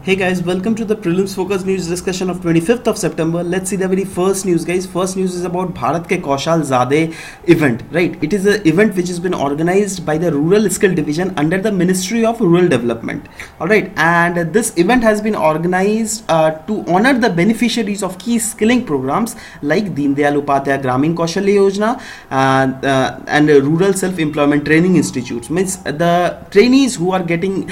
Hey guys, welcome to the Prelims Focus News discussion of 25th of September. Let's see the very first news, guys. First news is about Bharat Ke Kaushal Zade event, right? It is an event which has been organized by the Rural Skill Division under the Ministry of Rural Development. Alright, and this event has been organized to honor the beneficiaries of key skilling programs like Deen Dayal Upadhyaya Gramin Kaushalya Yojana and Rural Self-Employment Training Institutes. Means the trainees who are getting,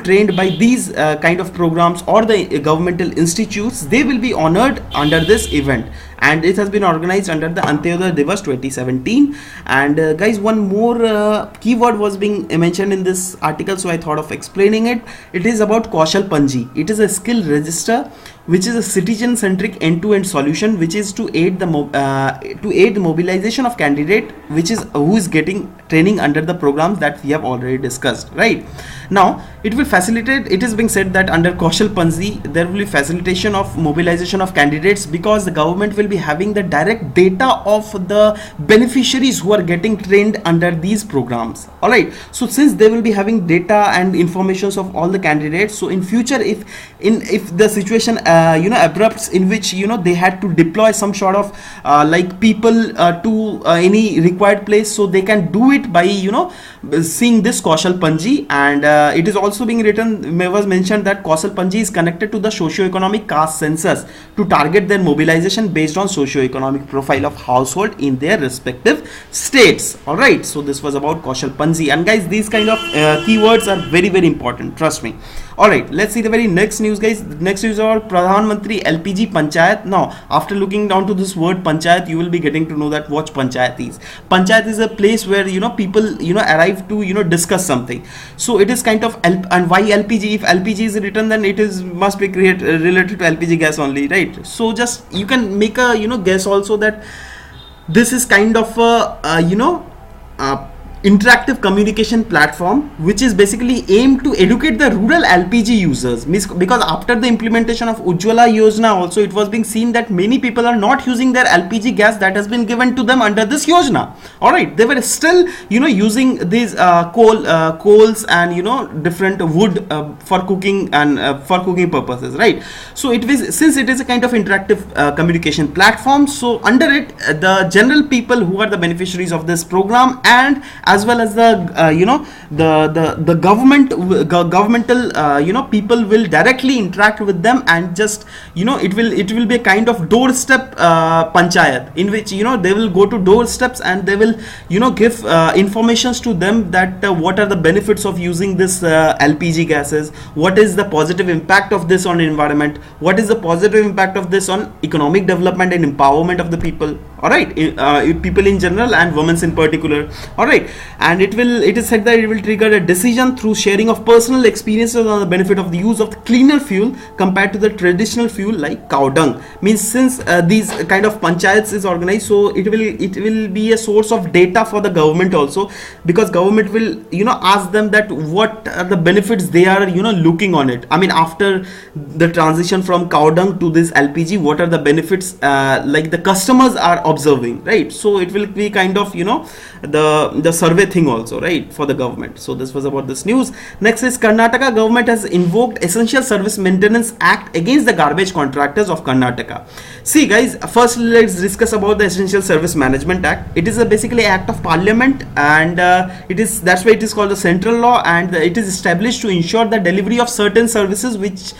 trained by these kind of programs or the governmental institutes, they will be honored under this event, and it has been organized under the Antyodaya Divas 2017. And guys, one more keyword was being mentioned in this article, so I thought of explaining it. It is about Kaushal Panji. It is a skill register which is a citizen-centric end-to-end solution which is to aid the mobilization of candidate who is getting training under the programs that we have already discussed. Right now, it will facilitate. It is being said that under Kaushal Panji there will be facilitation of mobilization of candidates, because the government will be having the direct data of the beneficiaries who are getting trained under these programs. All right. So since they will be having data and informations of all the candidates, so in future, if the situation abrupts in which they had to deploy some sort of people to any required place, so they can do it by seeing this Kaushal Panji. And it is also being mentioned that Kaushal Panji is connected to the socio-economic caste census to target their mobilization based on socio-economic profile of household in their respective states. All right, so this was about Kaushal Panji, and guys, these kind of keywords are very, very important, trust me. All right, let's see the very next news, guys. Next news is about Pradhan Mantri LPG Panchayat. Now, after looking down to this word Panchayat, you will be getting to know that what Panchayat is. Panchayat is a place where people arrive to discuss something. So it is kind of and why LPG? If LPG is written, then it is must be related to LPG gas only, right? So just you can make a guess also that this is kind of a interactive communication platform which is basically aimed to educate the rural LPG users, because after the implementation of Ujjwala Yojana also, it was being seen that many people are not using their LPG gas that has been given to them under this Yojana. All right, they were still using these coals and different wood for cooking and for cooking purposes, right? So since it is a kind of interactive communication platform, so under it the general people who are the beneficiaries of this program, and as well as the governmental people will directly interact with them, and just it will be a kind of doorstep panchayat in which they will go to doorsteps and they will give informations to them that what are the benefits of using this LPG gases, what is the positive impact of this on environment, what is the positive impact of this on economic development and empowerment of the people. All right, people in general and women in particular. All right, and it is said that it will trigger a decision through sharing of personal experiences on the benefit of the use of the cleaner fuel compared to the traditional fuel like cow dung. Means since these kind of panchayats is organized, so it will be a source of data for the government also, because government will ask them that what are the benefits they are looking on it. I mean, after the transition from cow dung to this LPG, what are the benefits like the customers are observing, right? So it will be kind of the survey thing also, right, for the government. So this was about this news. Next is Karnataka government has invoked Essential Service Maintenance Act against the garbage contractors of Karnataka. See guys, first let's discuss about the Essential Service Management Act. It is basically an act of parliament, and that's why it is called the central law, and it is established to ensure the delivery of certain services which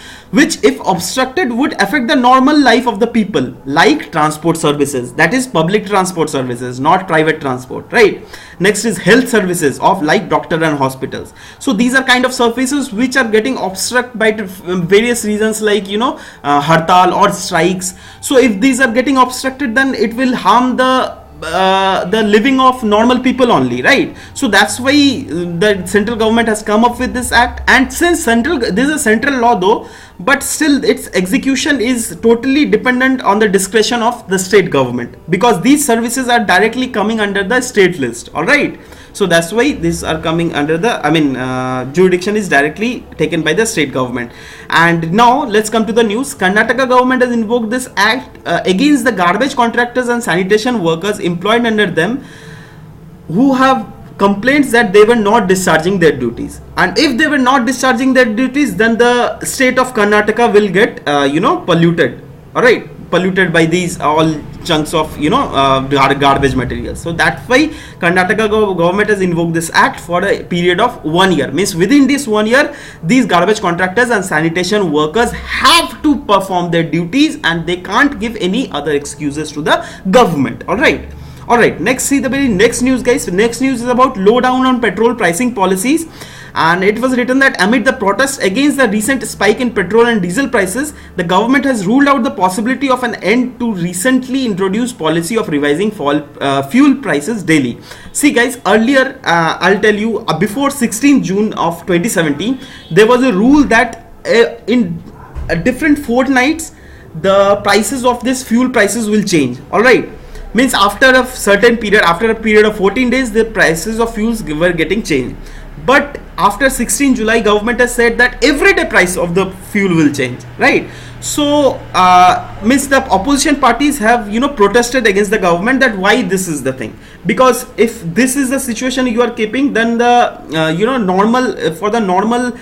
if obstructed would affect the normal life of the people, like transport services, that is public transport services, not private transport, right? Next is health services of like doctor and hospitals. So these are kind of services which are getting obstructed by various reasons like hartal or strikes. So if these are getting obstructed, then it will harm the living of normal people only, right? So that's why the central government has come up with this act. And since this is a central law though, but still its execution is totally dependent on the discretion of the state government, because these services are directly coming under the state list. All right, so that's why these are coming under the jurisdiction is directly taken by the state government. And now let's come to the news. Karnataka government has invoked this act against the garbage contractors and sanitation workers employed under them who have complaints that they were not discharging their duties, and if they were not discharging their duties, then the state of Karnataka will get polluted. All right, polluted by these all chunks of garbage materials. So that's why Karnataka government has invoked this act for a period of 1 year. Means within this 1 year, these garbage contractors and sanitation workers have to perform their duties, and they can't give any other excuses to the government. All right, next, see the very next news, guys. Next news is about lowdown on petrol pricing policies, and it was written that amid the protests against the recent spike in petrol and diesel prices, the government has ruled out the possibility of an end to recently introduced policy of revising fuel prices daily. See, guys, earlier, I'll tell you, before 16 June of 2017, there was a rule that in different fortnights, the prices of this fuel prices will change. All right. Means after a certain period, after a period of 14 days, the prices of fuels were getting changed. But after 16 July, government has said that everyday price of the fuel will change, right? So means the opposition parties have protested against the government that why this is the thing, because if this is the situation you are keeping, then the normal for the normal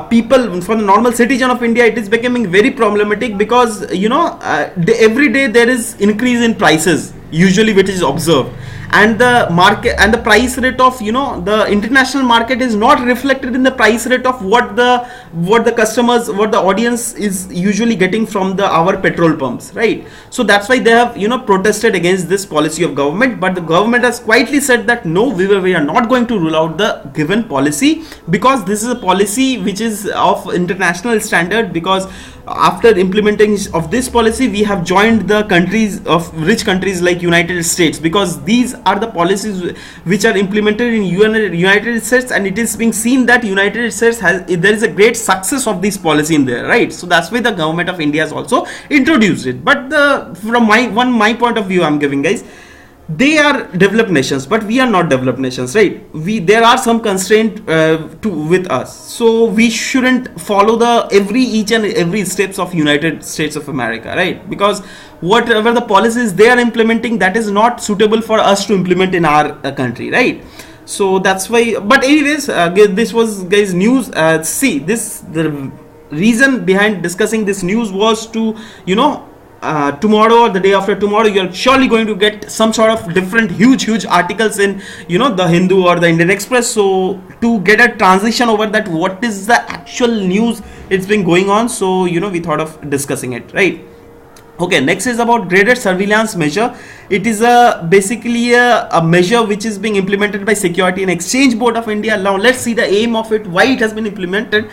people, for the normal citizen of India, it is becoming very problematic, because every day there is increase in prices usually which is observed, and the market and the price rate of the international market is not reflected in the price rate of what the customers, what the audience is usually getting from our petrol pumps, right? So that's why they have protested against this policy of government. But the government has quietly said that no, we are not going to rule out the given policy, because this is a policy which is of international standard, because after implementing of this policy, we have joined the countries of rich countries like United States, because these are the policies which are implemented in United States, and it is being seen that United States there is a great success of this policy in there, right? So that's why the government of India has also introduced it. But from my point of view, I'm giving, guys, they are developed nations, but we are not developed nations, right? There are some constraint with us, so we shouldn't follow each and every steps of United States of America, right? Because whatever the policies they are implementing, that is not suitable for us to implement in our country, right? So that's why. But anyways, this was, guys, news. See, the reason behind discussing this news was to tomorrow or the day after tomorrow, you're surely going to get some sort of different huge articles in the Hindu or the Indian Express. So to get a transition over that, what is the actual news it's been going on, so we thought of discussing it, right? Okay, next is about graded surveillance measure. It is basically a measure which is being implemented by Security and Exchange Board of India. Now let's see the aim of it, why it has been implemented.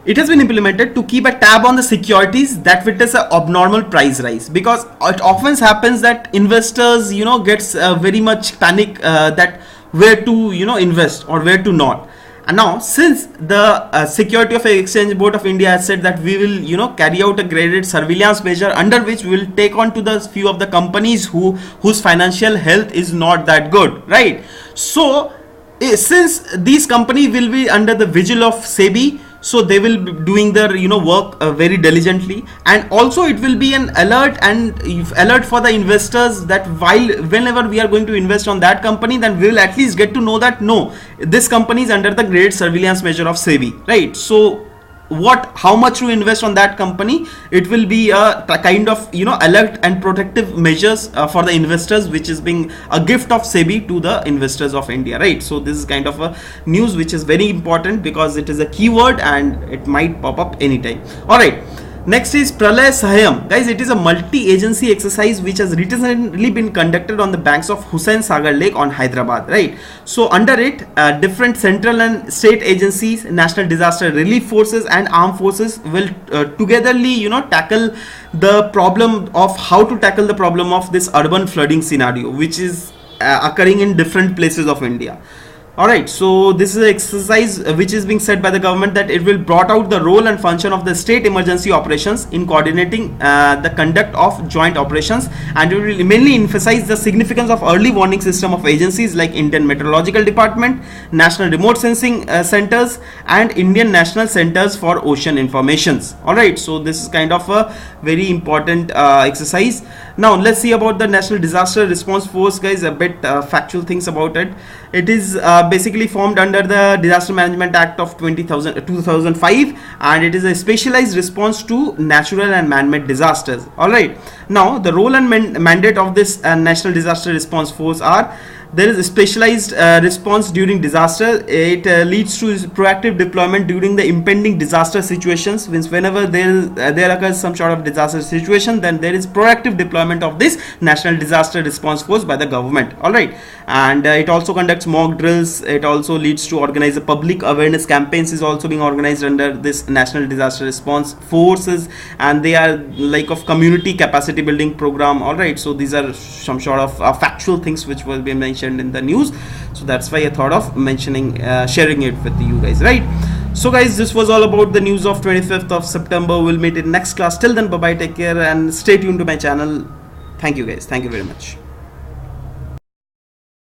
It has been implemented to keep a tab on the securities that witness an abnormal price rise, because it often happens that investors gets very much panic that where to invest or where to not. And now, since the Security of Exchange Board of India has said that we will carry out a graded surveillance measure, under which we will take on to the few of the companies whose financial health is not that good, right? So since these companies will be under the vigil of SEBI, so they will be doing their work very diligently, and also it will be an alert for the investors that whenever we are going to invest on that company, then we will at least get to know that no, this company is under the graded surveillance measure of SEBI, right? So how much to invest on that company, it will be a kind of alert and protective measures for the investors, which is being a gift of SEBI to the investors of India, right? So this is kind of a news which is very important, because it is a keyword and it might pop up anytime. All right, next is Pralay Sahayam. Guys, it is a multi-agency exercise which has recently been conducted on the banks of Hussain Sagar Lake on Hyderabad, right? So under it, different central and state agencies, national disaster relief forces and armed forces will togetherly tackle the problem of how to tackle the problem of this urban flooding scenario, which is occurring in different places of India. Alright, so this is an exercise which is being said by the government that it will brought out the role and function of the state emergency operations in coordinating the conduct of joint operations, and it will mainly emphasize the significance of early warning system of agencies like Indian Meteorological Department, National Remote Sensing Centers and Indian National Centers for Ocean Informations. Alright, so this is kind of a very important exercise. Now let's see about the National Disaster Response Force, guys, a bit factual things about it. It is basically formed under the Disaster Management Act of 2005, and it is a specialized response to natural and man-made disasters. All right. Now, the role and mandate of this National Disaster Response Force are: there is a specialized response during disaster. It leads to proactive deployment during the impending disaster situations. Means whenever there occurs some sort of disaster situation, then there is proactive deployment of this National Disaster Response Force by the government. All right, and it also conducts mock drills. It also leads to organize a public awareness campaigns is also being organized under this National Disaster Response Forces, and they are like of community capacity building program. All right, so these are some sort of factual things which will be mentioned in the news, so that's why I thought of mentioning, sharing it with you guys, right? So guys, this was all about the news of 25th of September. We'll meet in next class. Till then, bye bye, take care, and stay tuned to my channel. Thank you guys, thank you very much.